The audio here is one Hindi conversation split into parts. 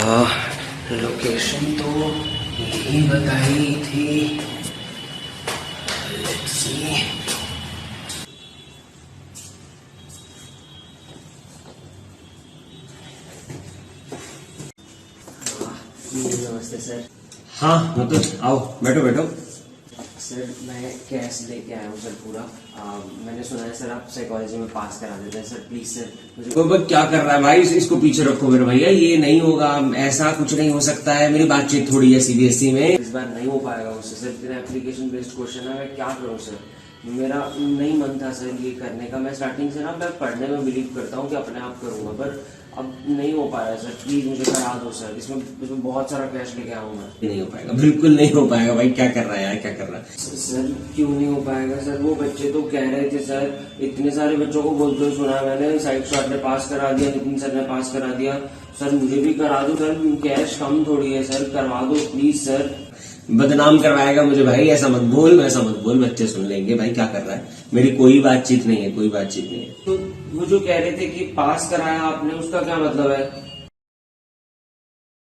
लोकेशन तो यही बताई थी। Let's see. नमस्ते सर। हाँ मतलब आओ बैठो बैठो। सर मैं कैश लेके आया हूँ सर पूरा। मैंने सुना है सर आप साइकोलॉजी में पास करा देते हैं सर। प्लीज सर मुझे। वो क्या कर रहा है भाई, इसको पीछे रखो मेरे भैया, ये नहीं होगा, ऐसा कुछ नहीं हो सकता है। मेरी बातचीत थोड़ी है सीबीएसई में। इस बार नहीं हो पाएगा मुझसे सर। इतना एप्लीकेशन बेस्ड क्वेश्चन है, मैं क्या करूँ सर। मेरा नहीं मन था सर ये करने का। मैं स्टार्टिंग से ना मैं पढ़ने में बिलीव करता हूँ कि अपने आप करूँगा, पर अब नहीं हो पा रहा है सर। प्लीज मुझे करा दो सर। इसमें बहुत सारा कैश लेके आऊंगा। नहीं हो पाएगा, बिल्कुल नहीं हो पाएगा भाई। क्या कर रहा है यार, क्या कर रहा है? सर क्यों नहीं हो पाएगा सर? वो बच्चे तो कह रहे थे सर, इतने सारे बच्चों को बोलते हुए सुना मैंने। साइड शॉट ने पास करा दिया, नितिन सर ने पास करा दिया। सर मुझे भी करा दो सर, कैश कम थोड़ी है सर, करवा दो प्लीज सर। बदनाम करवाएगा मुझे भाई, ऐसा मत बोल, ऐसा मत बोल, बच्चे सुन लेंगे भाई। क्या कर रहा है? मेरी कोई बातचीत नहीं है, कोई बातचीत नहीं है। तो वो जो कह रहे थे कि पास कराया आपने, उसका क्या मतलब है?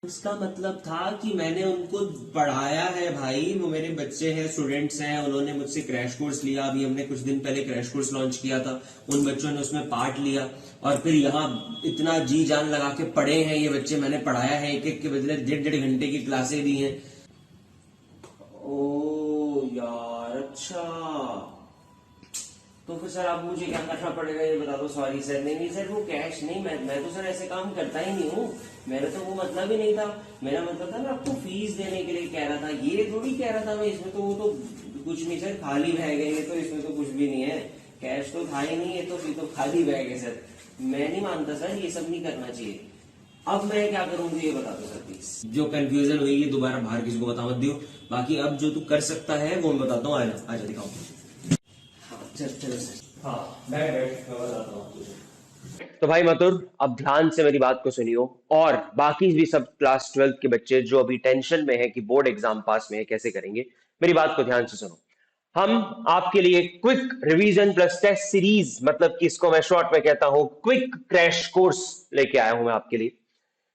उसका मतलब था कि मैंने उनको पढ़ाया है भाई। वो मेरे बच्चे हैं, स्टूडेंट्स हैं, उन्होंने मुझसे क्रैश कोर्स लिया। अभी हमने कुछ दिन पहले क्रैश कोर्स लॉन्च किया था, उन बच्चों ने उसमें पार्ट लिया और फिर यहाँ इतना जी जान लगा के पढ़े हैं ये बच्चे। मैंने पढ़ाया है, एक एक के बदले 1.5 घंटे की क्लासें दी हैं। ओ यार, अच्छा। तो फिर सर आप मुझे क्या करना पड़ेगा ये बता दो। Sorry sir. नहीं सर, वो कैश नहीं, मैं तो सर ऐसे काम करता ही नहीं हूँ। मेरा तो वो मतलब ही नहीं था। मेरा मतलब था मैं आपको फीस देने के लिए कह रहा था, ये थोड़ी कह रहा था मैं। इसमें तो वो तो कुछ नहीं सर, खाली बैग है ये तो। इसमें तो कुछ भी नहीं है, कैश तो था ही नहीं। ये तो फिर तो खाली बैग है सर। मैं नहीं मानता सर, ये सब नहीं करना चाहिए। अब मैं क्या करूँ ये बता दो सर प्लीज। जो कंफ्यूजन हुई है दोबारा बाहर किसी को बता मत दियो। बाकी अब जो तू कर सकता है वो मैं बताता हूँ। आजा आजा दिखाओ। चलो सर। हाँ बैठ बैठ, मैं बताता हूँ तुझे। तो भाई मथुर, अब ध्यान से मेरी बात को सुनियो, और बाकी भी सब क्लास 12th के बच्चे जो अभी टेंशन में है कि बोर्ड एग्जाम पास में है कैसे करेंगे, मेरी बात को ध्यान से सुनो। हम आपके लिए quick revision plus test series, मतलब कि इसको मैं शॉर्ट में कहता हूं क्विक क्रैश कोर्स, लेके आया हूं मैं आपके लिए।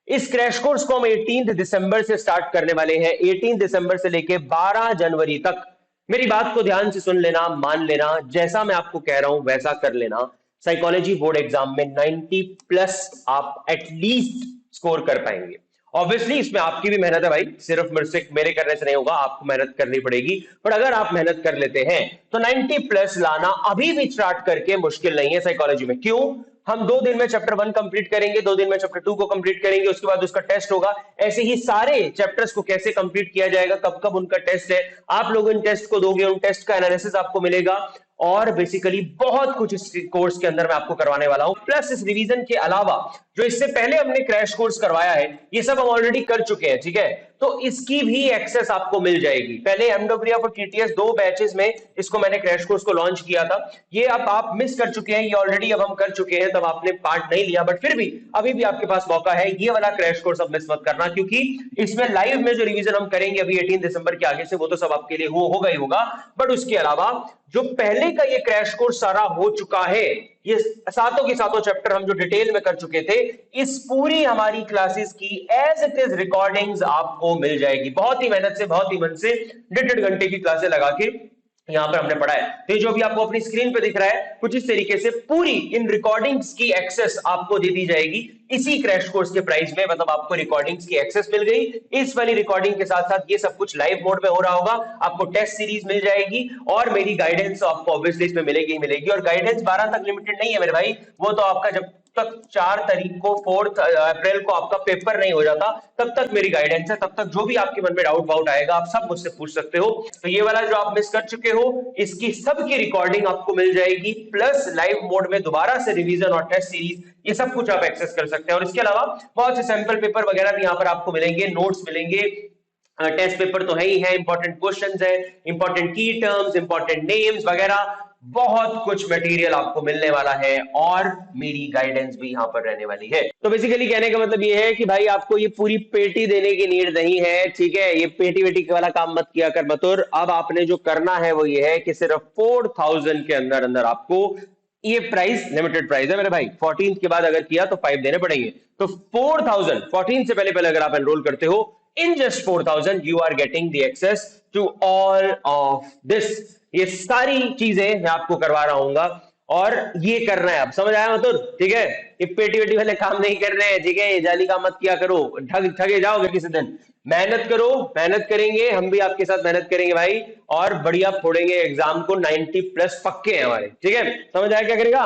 इस क्रैश कोर्स को हम 18 दिसंबर से स्टार्ट करने वाले हैं। 18 दिसंबर से लेके 12 जनवरी तक। मेरी बात को ध्यान से सुन लेना, मान लेना, जैसा मैं आपको कह रहा हूं वैसा कर लेना। साइकोलॉजी बोर्ड एग्जाम में 90 प्लस आप एटलीस्ट स्कोर कर पाएंगे। ऑब्वियसली इसमें आपकी भी मेहनत है भाई, सिर्फ मेरे करने से नहीं होगा, आपको मेहनत करनी पड़ेगी। पर अगर आप मेहनत कर लेते हैं तो 90 प्लस लाना अभी भी स्टार्ट करके मुश्किल नहीं है साइकोलॉजी में। क्यों? हम 2 दिन में चैप्टर 1 कंप्लीट करेंगे, 2 दिन में चैप्टर 2 को कंप्लीट करेंगे, उसके बाद उसका टेस्ट होगा। ऐसे ही सारे चैप्टर्स को कैसे कंप्लीट किया जाएगा, कब कब उनका टेस्ट है, आप लोग इन टेस्ट को दोगे, उन टेस्ट का एनालिसिस आपको मिलेगा। और बेसिकली बहुत कुछ इस कोर्स के अंदर मैं आपको करवाने वाला हूं। प्लस इस रिवीजन के अलावा जो इससे पहले हमने क्रैश कोर्स करवाया है, ये सब हम ऑलरेडी कर चुके हैं, ठीक है? तो इसकी भी एक्सेस आपको मिल जाएगी। पहले एमडब्ल्यूएफ और टीटीएस 2 बैचेस में इसको मैंने क्रैश कोर्स को लॉन्च किया था। ये अब आप मिस कर चुके हैं, ये ऑलरेडी अब हम कर चुके हैं, तब आपने पार्ट नहीं लिया, बट फिर भी अभी भी आपके पास मौका है। ये वाला क्रैश कोर्स अब मिस मत करना, क्योंकि इसमें लाइव में जो रिवीजन हम करेंगे अभी 18 दिसंबर के आगे से, वो तो सब आपके लिए होगा ही होगा। बट उसके अलावा जो पहले का ये क्रैश कोर्स सारा हो चुका है, ये सातों के सातों चैप्टर हम जो डिटेल में कर चुके थे, इस पूरी हमारी क्लासेस की एज इट इज रिकॉर्डिंग्स आपको मिल जाएगी। बहुत ही मेहनत से, बहुत ही मन से 1.5 घंटे की क्लासें लगा के यहां पर हमने पढ़ा है। तो जो भी आपको अपनी स्क्रीन पे दिख रहा है, कुछ इस तरीके से पूरी इन रिकॉर्डिंग्स की एक्सेस आपको दे दी जाएगी इसी क्रैश कोर्स के प्राइस में। मतलब आपको रिकॉर्डिंग्स की एक्सेस मिल गई। इस वाली रिकॉर्डिंग के साथ साथ ये सब कुछ लाइव मोड में हो रहा होगा। आपको टेस्ट सीरीज मिल जाएगी और मेरी गाइडेंस आपको ऑब्वियसली इसमें मिलेगी ही मिलेगी। और गाइडेंस 12 तक लिमिटेड नहीं है मेरे भाई, वो तो आपका जब तक 4 तारीख को 4 अप्रैल को आपका पेपर नहीं हो जाता तब तक मेरी गाइडेंस है। तब तक जो भी आपके मन में डाउट वाउट आएगा आप सब मुझसे पूछ सकते हो। तो ये वाला जो आप मिस कर चुके हो, इसकी सबकी रिकॉर्डिंग आपको मिल जाएगी, प्लस लाइव मोड में दोबारा से रिवीजन और टेस्ट सीरीज, ये सब कुछ आप एक्सेस कर सकते हैं। और इसके अलावा बहुत से सैंपल पेपर वगैरह भी यहाँ पर आपको मिलेंगे, नोट्स मिलेंगे। टेस्ट पेपर तो है ही है, इंपॉर्टेंट क्वेश्चंस है, इंपॉर्टेंट की टर्म्स, इंपॉर्टेंट नेम्स वगैरह, बहुत कुछ मटेरियल आपको मिलने वाला है। और मेरी गाइडेंस भी यहां पर रहने वाली है। तो बेसिकली कहने का मतलब ये है कि भाई आपको ये पूरी पेटी देने की नीड नहीं है, ठीक है? ये पेटी वेटी वाला काम मत किया कर मथुर। अब आपने जो करना है वो ये है कि सिर्फ 4000 के अंदर अंदर आपको ये प्राइस लिमिटेड प्राइस है मेरे भाई, 14 के बाद अगर किया तो 5 देने पड़ेंगे। तो 4000 14 से पहले पहले अगर आप एनरोल करते हो, in just 4000 you are getting the access to all of this. ये सारी चीजें मैं आपको करवा रहा हूँ और ये करना है, आप समझ आया मतलब, ठीक है। ये पेटी वेटी वाले काम नहीं कर रहे हैं, ठीक है, ये जाली काम मत किया करो, ठगे जाओगे किसी दिन। मेहनत करो, मेहनत करेंगे, हम भी आपके साथ मेहनत करेंगे भाई, और बढ़िया फोड़ेंगे एग्जाम को, 90 प्लस पक्के हैं हमारे, ठीक है। समझ आया क्या करेगा।